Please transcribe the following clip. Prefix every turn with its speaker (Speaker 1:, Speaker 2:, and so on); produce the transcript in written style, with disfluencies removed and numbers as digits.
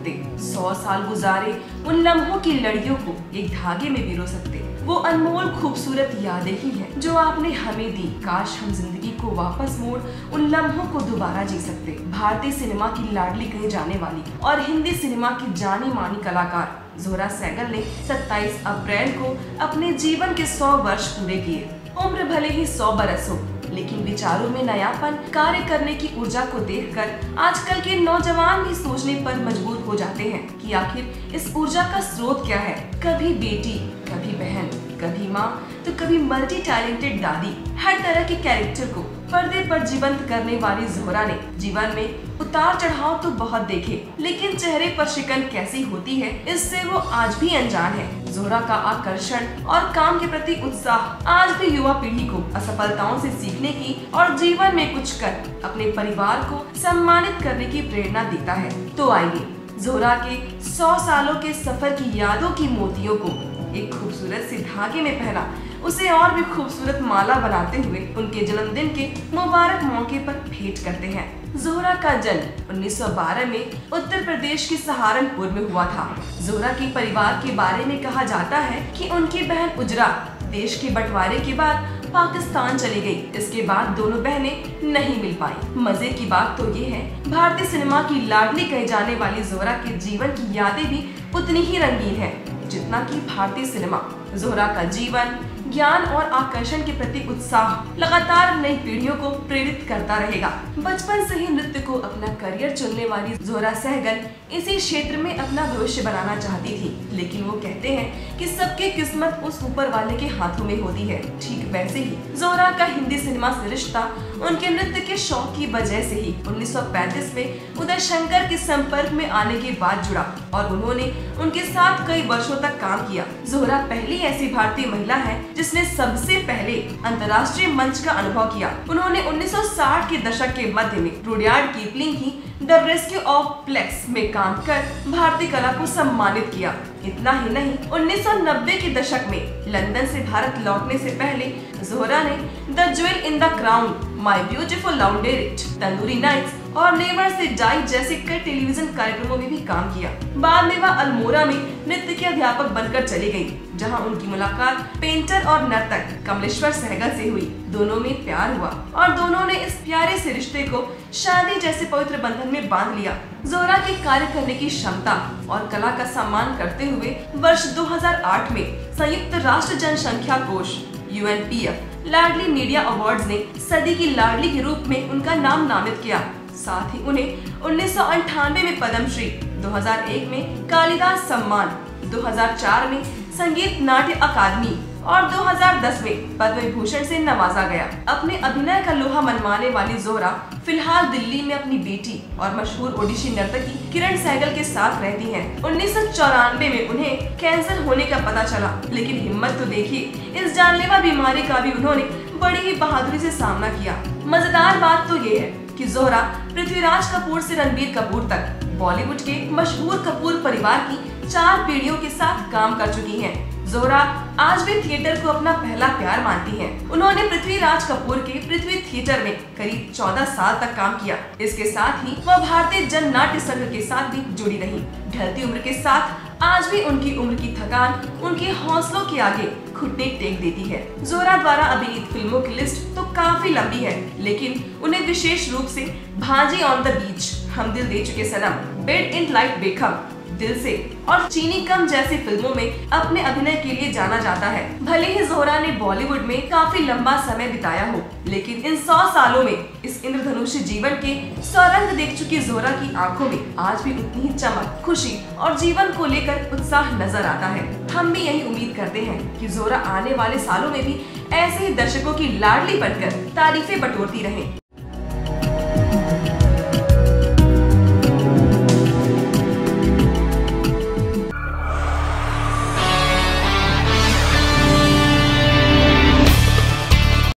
Speaker 1: सकते, 100 साल गुजारे उन लम्हों की लड़ियों को एक धागे में पिरो सकते। वो अनमोल खूबसूरत यादें ही हैं जो आपने हमें दी। काश हम जिंदगी को वापस मोड़ उन लम्हों को दोबारा जी सकते। भारतीय सिनेमा की लाडली कही जाने वाली और हिंदी सिनेमा की जानी मानी कलाकार ज़ोहरा सहगल ने 27 अप्रैल को अपने जीवन के 100 वर्ष पूरे किए। उम्र भले ही 100 बरस हो, लेकिन विचारों में नयापन, कार्य करने की ऊर्जा को देखकर आजकल के नौजवान भी सोचने पर मजबूर हो जाते हैं कि आखिर इस ऊर्जा का स्रोत क्या है। कभी बेटी, कभी बहन, कभी माँ, तो कभी मल्टी टैलेंटेड दादी। हर तरह के कैरेक्टर को पर्दे पर जीवंत करने वाली ज़ोहरा ने जीवन में उतार चढ़ाव तो बहुत देखे, लेकिन चेहरे पर शिकन कैसी होती है इससे वो आज भी अनजान है। ज़ोहरा का आकर्षण और काम के प्रति उत्साह आज भी युवा पीढ़ी को असफलताओं से सीखने की और जीवन में कुछ कर अपने परिवार को सम्मानित करने की प्रेरणा देता है। तो आइए ज़ोहरा के 100 सालों के सफर की यादों की मोतियों को एक खूबसूरत से धागे में पहना, उसे और भी खूबसूरत माला बनाते हुए उनके जन्मदिन के मुबारक मौके पर भेंट करते हैं। ज़ोहरा का जन्म 1912 में उत्तर प्रदेश के सहारनपुर में हुआ था। ज़ोहरा के परिवार के बारे में कहा जाता है कि उनकी बहन उजरा देश के बंटवारे के बाद पाकिस्तान चली गई। इसके बाद दोनों बहनें नहीं मिल पाई। मजे की बात तो ये है, भारतीय सिनेमा की लाडली कही जाने वाली ज़ोहरा के जीवन की यादें भी उतनी ही रंगीन है जितना कि भारतीय सिनेमा। ज़ोहरा का जीवन, ज्ञान और आकर्षण के प्रति उत्साह लगातार नई पीढ़ियों को प्रेरित करता रहेगा। बचपन से ही नृत्य को अपना करियर चुनने वाली ज़ोहरा सहगल इसी क्षेत्र में अपना भविष्य बनाना चाहती थी, लेकिन वो कहते हैं कि सबकी किस्मत उस ऊपर वाले के हाथों में होती है। ठीक वैसे ही ज़ोहरा का हिंदी सिनेमा से रिश्ता उनके नृत्य के शौक की वजह से ही 1935 में उदय शंकर के संपर्क में आने के बाद जुड़ा और उन्होंने उनके साथ कई वर्षों तक काम किया। ज़ोहरा पहली ऐसी भारतीय महिला है जिसने सबसे पहले अंतर्राष्ट्रीय मंच का अनुभव किया। उन्होंने 1960 के दशक के मध्य में रुडयार्ड किपलिंग की द रेस्क्यू ऑफ प्लेक्स में काम कर भारतीय कला को सम्मानित किया। इतना ही नहीं, 1990 के दशक में लंदन से भारत लौटने से पहले ज़ोहरा ने the jewel in the crown, my beautiful laundrette, tandoori nights और नेवर से डाई जैसे कई टेलीविजन कार्यक्रमों में भी काम किया। बाद में वह अल्मोड़ा में नृत्य के अध्यापक बनकर चली गयी, जहां उनकी मुलाकात पेंटर और नर्तक कमलेश्वर सहगल से हुई। दोनों में प्यार हुआ और दोनों ने इस प्यारे से रिश्ते को शादी जैसे पवित्र बंधन में बांध लिया। ज़ोहरा की कार्य करने की क्षमता और कला का सम्मान करते हुए वर्ष 2008 में संयुक्त राष्ट्र जनसंख्या कोष UNPF लाडली मीडिया अवार्ड्स ने सदी की लाडली के रूप में उनका नाम नामित किया। साथ ही उन्हें 1998 में पद्मश्री, 2001 में कालिदास सम्मान, 2004 में संगीत नाट्य अकादमी और 2010 में पद्म विभूषण से नवाजा गया। अपने अभिनय का लोहा मनवाने वाली ज़ोहरा फिलहाल दिल्ली में अपनी बेटी और मशहूर ओडिसी नर्तकी किरण सहगल के साथ रहती हैं। 1994 में उन्हें कैंसर होने का पता चला, लेकिन हिम्मत तो देखिए, इस जानलेवा बीमारी का भी उन्होंने बड़ी ही बहादुरी से सामना किया। मजेदार बात तो ये है कि ज़ोहरा पृथ्वीराज कपूर से रणबीर कपूर तक बॉलीवुड के मशहूर कपूर परिवार की 4 पीढ़ियों के साथ काम कर चुकी हैं। ज़ोहरा आज भी थिएटर को अपना पहला प्यार मानती हैं। उन्होंने पृथ्वीराज कपूर के पृथ्वी थिएटर में करीब 14 साल तक काम किया। इसके साथ ही वह भारतीय जन नाट्य संघ के साथ भी जुड़ी रही। ढलती उम्र के साथ आज भी उनकी उम्र की थकान उनके हौसलों के आगे घुटने टेक देती है। ज़ोहरा द्वारा अभिनीत फिल्मों की लिस्ट तो काफी लंबी है, लेकिन उन्हें विशेष रूप से भांजी ऑन द बीच, हम दिल दे चुके सनम, बेड इन लाइट बेखम, दिल से और चीनी कम जैसी फिल्मों में अपने अभिनय के लिए जाना जाता है। भले ही ज़ोहरा ने बॉलीवुड में काफी लंबा समय बिताया हो, लेकिन इन 100 सालों में इस इंद्रधनुषी जीवन के स्वरंग देख चुकी ज़ोहरा की आंखों में आज भी उतनी ही चमक, खुशी और जीवन को लेकर उत्साह नजर आता है। हम भी यही उम्मीद करते हैं कि ज़ोहरा आने वाले सालों में भी ऐसे ही दर्शकों की लाडली बनकर तारीफें बटोरती रहे।